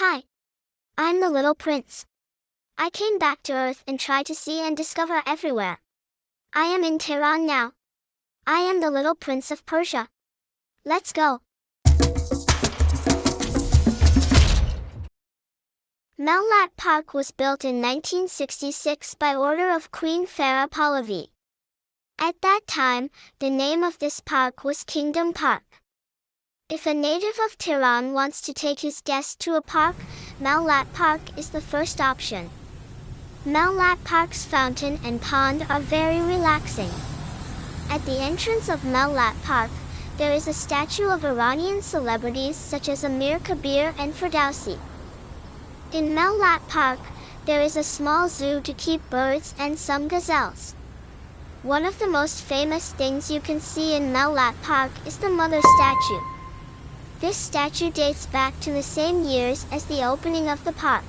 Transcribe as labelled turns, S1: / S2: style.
S1: Hi, I'm the little prince. I came back to Earth and tried to see and discover everywhere. I am in Tehran now. I am the little prince of Persia. Let's go. Mellat Park was built in 1966 by order of Queen Farah Pahlavi. At that time, the name of this park was Kingdom Park. If a native of Tehran wants to take his guests to a park, Mellat Park is the first option. Mellat Park's fountain and pond are very relaxing. At the entrance of Mellat Park, there is a statue of Iranian celebrities such as Amir Kabir and Ferdowsi. In Mellat Park, there is a small zoo to keep birds and some gazelles. One of the most famous things you can see in Mellat Park is the mother statue. This statue dates back to the same years as the opening of the park.